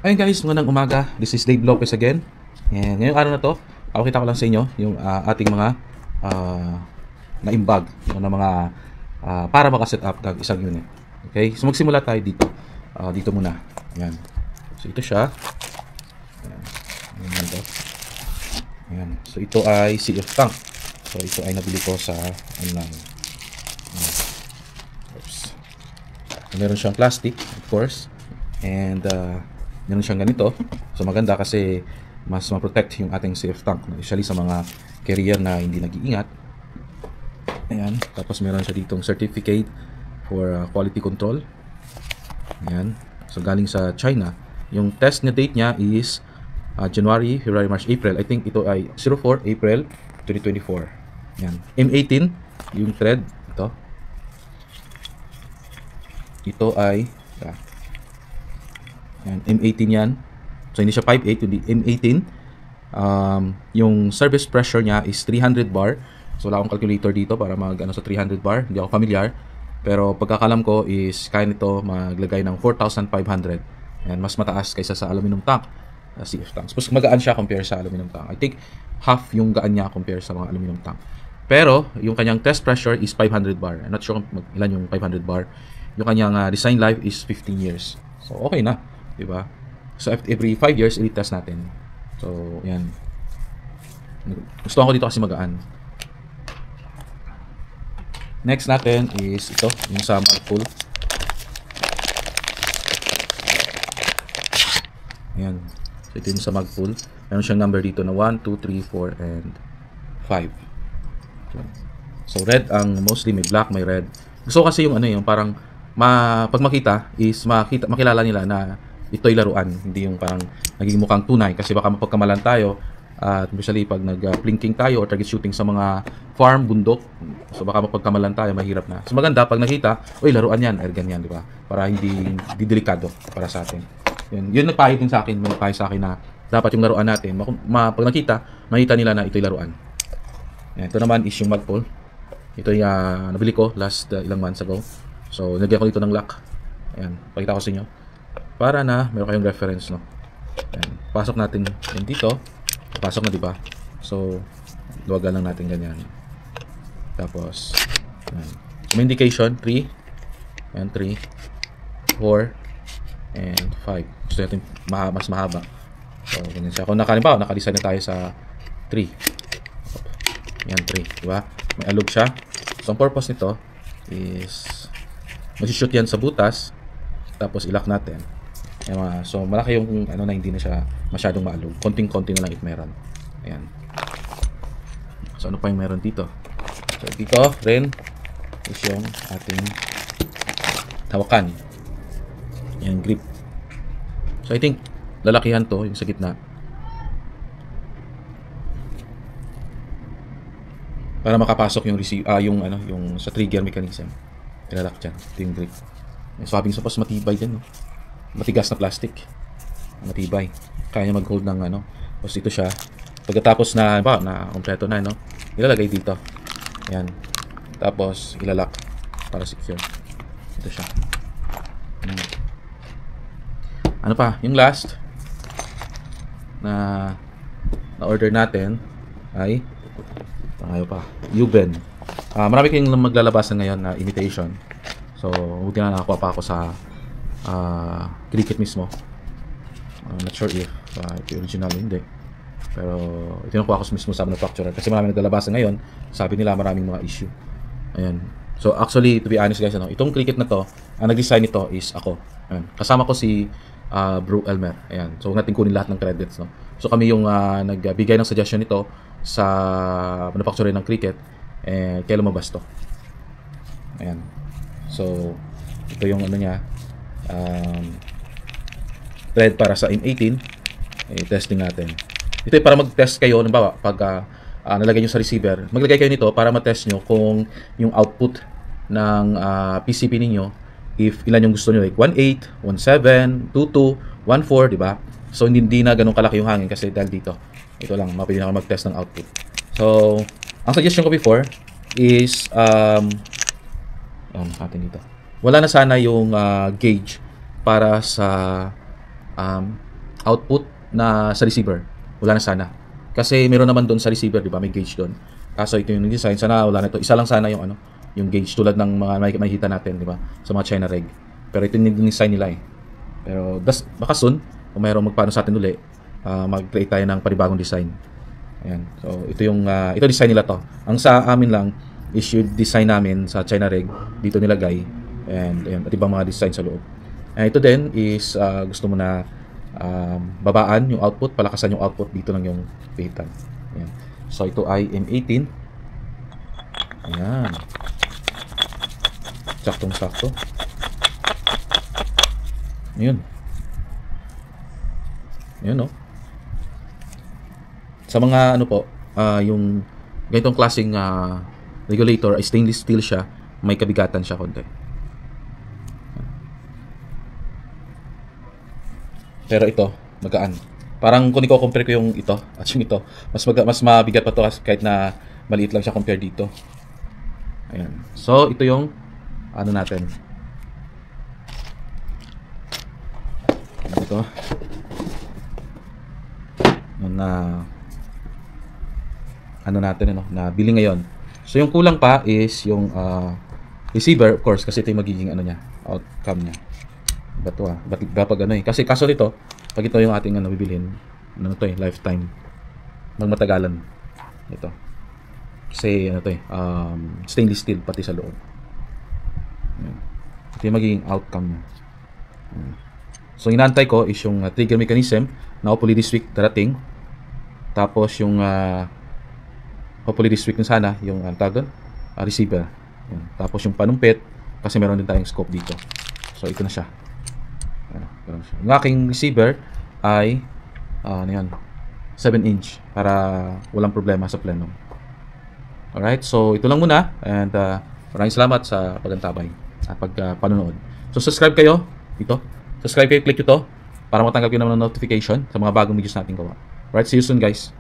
Ayun guys, magandang umaga. This is Dave Lopez again. And ngayong araw na to, papakita ko lang sa inyo yung ating mga naimbag na mga para makaset up ng isang unit. Okay? So magsimula tayo dito. Dito muna. Ayan. So ito siya. Ayan. Ayan ito. Ayan. So ito ay CF tank. So ito ay nabili ko sa online. Ayan. Oops. So, meron siyang plastic, of course. And meron siyang ganito. So maganda kasi mas ma-protect yung ating CF tank, especially sa mga carrier na hindi nag-iingat. Ayan. Tapos meron siya ditong certificate for quality control. Ayan. So galing sa China. Yung test na date niya is January, February, March, April. I think ito ay 04 April 2024. Ayan. M18 yung thread. Ito ay Ayan, M18 yan. So hindi siya 5.8, kundi M18. Yung service pressure niya is 300 bar. So wala akong calculator dito para sa 300 bar. Hindi ako familiar. Pero pagkakalam ko is kaya nito maglagay ng 4,500. Ayan, mas mataas kaysa sa aluminum tank. CF tanks. Mas magaan siya compare sa aluminum tank. I think half yung gaan niya compare sa mga aluminum tank. Pero yung kanyang test pressure is 500 bar. I'm not sure kung ilan yung 500 bar. Yung kanyang design life is 15 years. So okay na. Diba? So every 5 years i-test natin. So yan. Gusto ko dito kasi magaan. Next natin is ito, yung sa Magpul. Ayan. So ito yung sa Magpul. Meron siyang number dito na 1, 2, 3, 4, and 5. So red ang mostly, may black, may red. Gusto ko kasi yung yung parang pag makita is makilala nila na ito'y laruan, hindi yung parang naging mukhang tunay kasi baka mapagkamalan tayo at especially pag nag-blinking tayo or target shooting sa mga farm, bundok, so baka mapagkamalan tayo, mahirap na. So maganda pag nakita, uy, laruan yan, airgun yan, di ba? Para hindi delikado para sa atin. Yun nagpahit din sa akin, may nagpahit sa akin na dapat yung laruan natin, pag nakita nila na ito'y laruan. Yan, ito naman is yung Magpul. Ito yung nabili ko last ilang months ago. So nagyan ko dito ng lock. Ayan, pakita ko sa inyo para na meron kayong reference, no. Ayan. Pasok natin yan dito. Pasok na, di ba? So luwagan lang natin ganyan. Tapos ayan. So, may indication 3. Ayan, 3, 4, and 5. Gusto natin mas mahaba. So ganyan siya. Kung naka-design na tayo sa 3. Ayan, 3, di ba? May alog siya. So ang purpose nito is mag-shoot yan sa butas. Tapos i-lock natin. So malaki yung na hindi na siya masyadong maalog. Konting-konti na lang meron. Ayan. So ano pa yung meron dito? So dito rin is yung ating hawakan. Yung grip. So I think lalakihan to yung sa gitna. Para makapasok yung yung sa trigger mechanism. Ilalak dyan. Ito yung grip. May swabbing sa pas, matibay din, no? Matigas na plastic. Matibay. Kaya niya mag-hold ng Tapos ito siya. Pagkatapos na kompleto na, no? Ilalagay dito. Ayan. Tapos ilalak para secure. Ito siya. Ano pa? Yung last na order natin ay Yuben. Marami kayong maglalabasan ngayon na imitation. So, buti na nakakuha pa ako sa Cricket mismo. I'm not sure if ito original hindi. Pero ito nakuha ko mismo sa manufacturer kasi marami naglalabasan ngayon. Sabi nila maraming mga issue. Ayan. So, actually, to be honest guys, itong Cricket na to, ang nag-design nito is ako. Ayan. Kasama ko si Bro Elmer. Ayan. So, huwag natin kunin lahat ng credits, no? So, kami yung nagbigay ng suggestion nito sa manufacturer ng Cricket. Kaya lumabas to. Ayan. So ito yung niya, thread para sa M18. Testing natin. Ito ay para mag-test kayo, halimbawa pag nalagay nyo sa receiver, maglagay kayo nito para ma-test nyo kung yung output ng PCB ninyo, if ilan yung gusto nyo, like 1.8, 1.7, 2.2, 1.4, diba? So hindi na ganun kalaki yung hangin kasi dahil dito, ito lang, mapili na ako mag-test ng output. So ang suggestion ko before is natin dito. Wala na sana yung gauge para sa output na sa receiver. Wala na sana. Kasi meron naman doon sa receiver, di ba? May gauge doon. Kaso ito yung design. Sana wala na ito. Isa lang sana yung yung gauge tulad ng mga makikita natin, di ba? Sa mga China reg. Pero ito yung design nila eh. Pero baka soon, kung mayroong magpaano sa atin uli, mag-create tayo ng panibagong design. Ayan. So ito design nila to. Ang sa amin lang is yung design namin sa China reg dito nilagay. And ayan, at ibang mga design sa loob. And ito din is gusto mo na babaan yung output, palakasan yung output, dito lang yung pihitan. Ayan. So ito ay M18. Ayan. Saktong-sakto. Ayun. Ayun, no? Sa mga po, yung ganitong klaseng regulator ay stainless steel siya, may kabigatan siya konti. Pero ito, magaan. Parang kung i-compare ko yung ito at yung ito, mas mabigat pa to kahit na maliit lang siya compare dito. Ayan. So, ito yung natin. Ito. Na natin na bili ngayon. So, yung kulang pa is yung receiver, of course, kasi ito yung magiging niya, outcome niya. Ba't kapag kasi kaso nito, pag ito yung ating bibilhin, lifetime, magmatagalan ito. Kasi stainless steel pati sa loob. Ayan. Ito yung magiging outcome niya. Ayan. So inaantay ko is yung trigger mechanism na hopefully this week darating. Tapos yung hopefully this week na sana yung receiver. Ayan. Tapos yung panumpit kasi meron din tayong scope dito. So ito na siya. Yung aking receiver ay 7-inch para walang problema sa plenum. Alright, so ito lang muna and maraming salamat sa pagantabay at pagpanonood. So subscribe kayo dito. Subscribe kayo, click ito para matanggap kayo naman ng notification sa mga bagong videos natin gawa. Alright, see you soon guys.